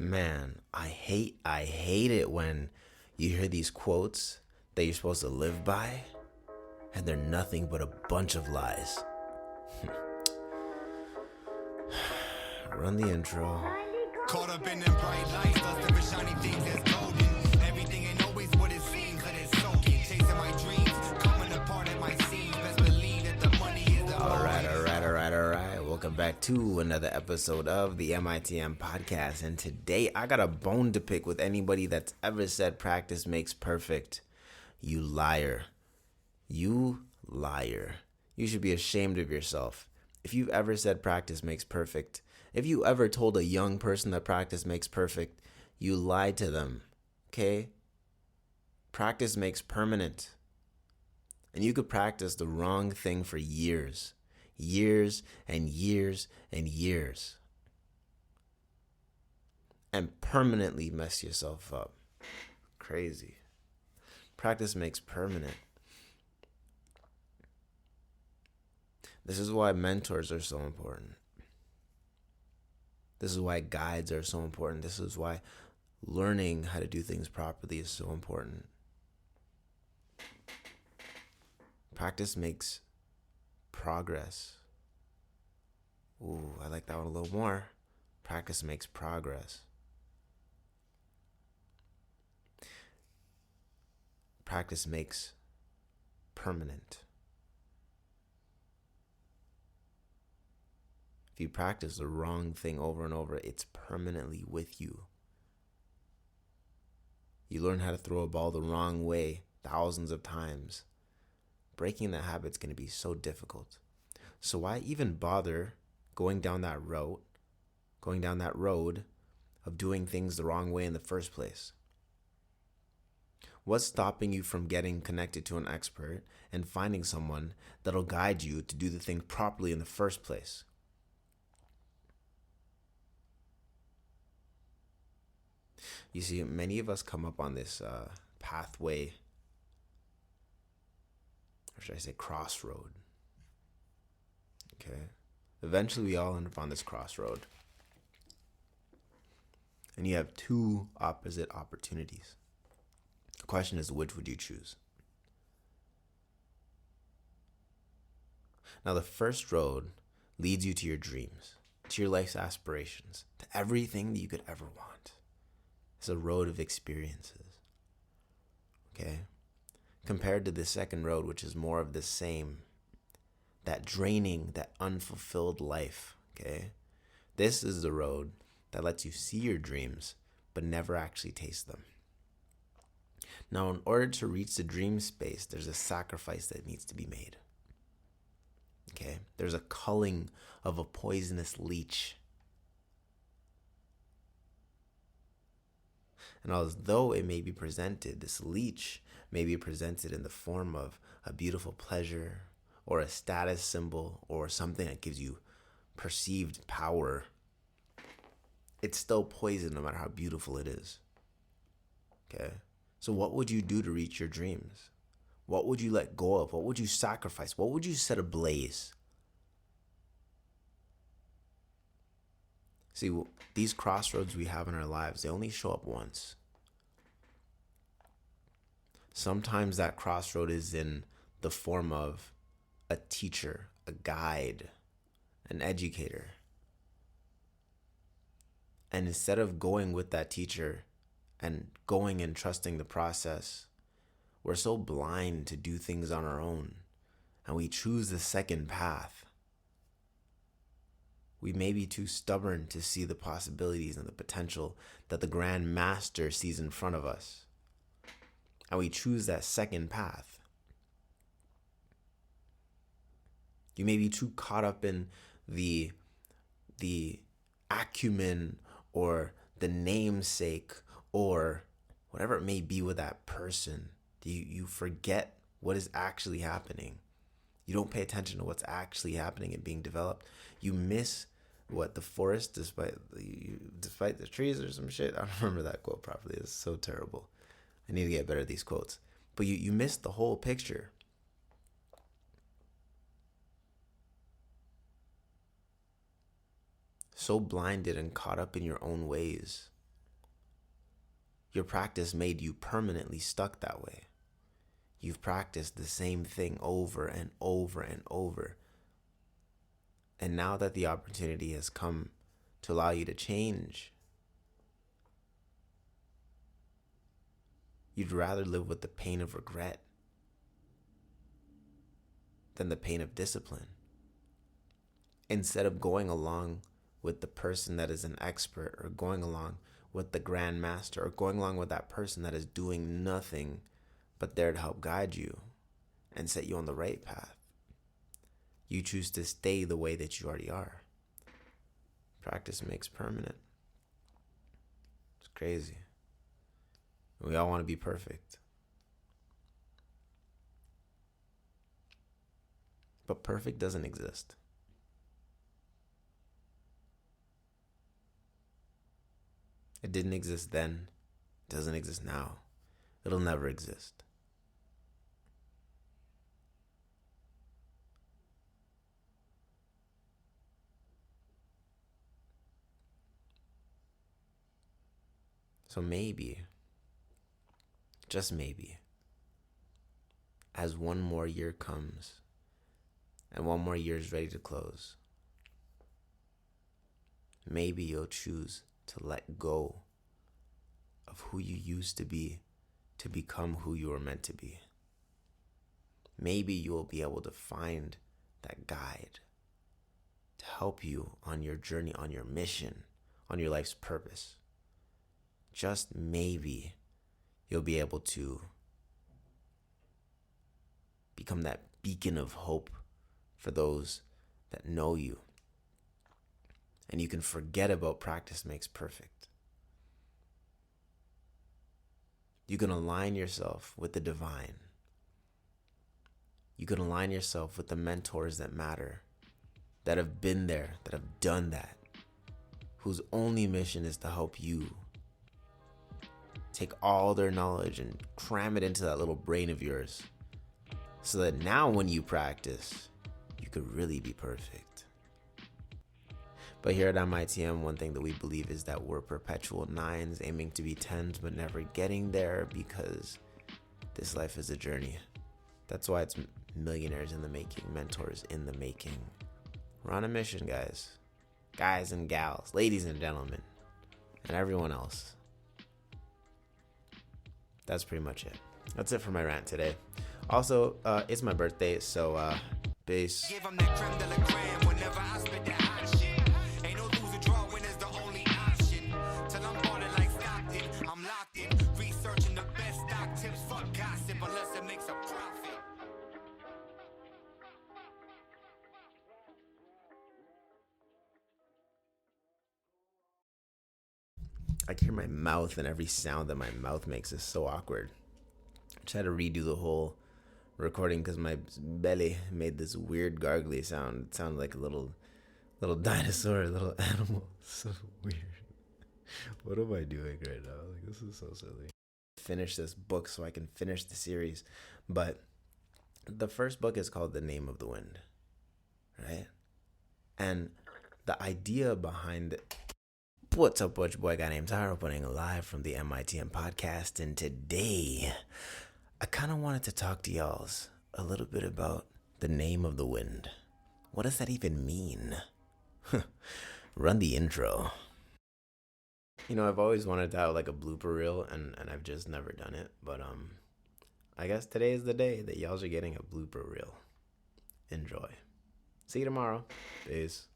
Man, I hate it when you hear these quotes that you're supposed to live by, and they're nothing but a bunch of lies. Run the intro. Caught up in them bright lights, lusting for shiny things that's golden. Everything ain't always what it seems, that it's soaking. Chasing my dreams, coming apart at my seams. Best believe that the money is the Alright. Welcome back to another episode of the MITM podcast. And today I got a bone to pick with anybody that's ever said practice makes perfect. You liar. You liar. You should be ashamed of yourself. If you've ever said practice makes perfect, if you ever told a young person that practice makes perfect, you lied to them, okay? Practice makes permanent. And you could practice the wrong thing for years and years, and permanently mess yourself up. Crazy. Practice makes permanent. This is why mentors are so important. This is why guides are so important. This is why learning how to do things properly is so important. Practice makes progress. Ooh, I like that one a little more. Practice makes progress. Practice makes permanent. If you practice the wrong thing over and over, it's permanently with you. You learn how to throw a ball the wrong way thousands of times. Breaking that habit's going to be so difficult. So why even bother going down that road of doing things the wrong way in the first place? What's stopping you from getting connected to an expert and finding someone that'll guide you to do the thing properly in the first place? You see, many of us come up on this pathway, or should I say crossroad. Okay. Eventually we all end up on this crossroad. And you have two opposite opportunities. The question is, which would you choose? Now, the first road leads you to your dreams, to your life's aspirations, to everything that you could ever want. It's a road of experiences. Okay? Compared to the second road, which is more of the same, that draining, that unfulfilled life, okay? This is the road that lets you see your dreams, but never actually taste them. Now, in order to reach the dream space, there's a sacrifice that needs to be made. Okay? There's a culling of a poisonous leech. And although it may be presented, this leech may be presented in the form of a beautiful pleasure, or a status symbol, or something that gives you perceived power, it's still poison no matter how beautiful it is. Okay? So what would you do to reach your dreams? What would you let go of? What would you sacrifice? What would you set ablaze? See, these crossroads we have in our lives, they only show up once. Sometimes that crossroad is in the form of a teacher, a guide, an educator. And instead of going with that teacher and going and trusting the process, we're so blind to do things on our own, and we choose the second path. We may be too stubborn to see the possibilities and the potential that the Grand Master sees in front of us, and we choose that second path. You may be too caught up in the acumen or the namesake or whatever it may be with that person. You forget what is actually happening. You don't pay attention to what's actually happening and being developed. You miss what the forest despite the trees or some shit. I don't remember that quote properly. It's so terrible. I need to get better at these quotes. But you miss the whole picture. So blinded and caught up in your own ways Your practice made you permanently stuck that way. You've practiced the same thing over and over and over. And now that the opportunity has come to allow you to change, you'd rather live with the pain of regret than the pain of discipline. Instead of going along with the person that is an expert, or going along with the grandmaster, or going along with that person that is doing nothing but there to help guide you and set you on the right path, you choose to stay the way that you already are. Practice makes permanent. It's crazy. We all want to be perfect. But perfect doesn't exist. It didn't exist then. It doesn't exist now. It'll never exist. So maybe, just maybe, as one more year comes and one more year is ready to close, maybe you'll choose to let go of who you used to be to become who you were meant to be. Maybe you will be able to find that guide to help you on your journey, on your mission, on your life's purpose. Just maybe you'll be able to become that beacon of hope for those that know you. And you can forget about practice makes perfect. You can align yourself with the divine. You can align yourself with the mentors that matter, that have been there, that have done that, whose only mission is to help you take all their knowledge and cram it into that little brain of yours, so that now when you practice, you could really be perfect. But here at MITM, one thing that we believe is that we're perpetual nines aiming to be tens, but never getting there, because this life is a journey. That's why it's millionaires in the making, mentors in the making. We're on a mission, guys. Guys and gals, ladies and gentlemen, and everyone else. That's pretty much it. That's it for my rant today. Also, it's my birthday, so peace. Give 'em that creme de la creme whenever I spit that hot shit. Ain't no lose or draw when it's the only option. Till I'm balling like Stockton, I'm locked in. Researching the best stock tips, fuck gossip unless it makes a profit. I can hear my mouth, and every sound that my mouth makes is so awkward. I tried to redo the whole recording because my belly made this weird gargly sound. It sounded like a little dinosaur, a little animal. So weird. What am I doing right now? Like, this is so silly. Finish this book so I can finish the series. But the first book is called The Name of the Wind, right? And the idea behind it. What's up, your boy guy named Tyro, putting live from the MITM podcast, and today I kind of wanted to talk to y'all a little bit about the name of the wind. What does that even mean? Run the intro. You know, I've always wanted to have like a blooper reel, and I've just never done it, but I guess today is the day that y'all are getting a blooper reel. Enjoy. See you tomorrow. Peace.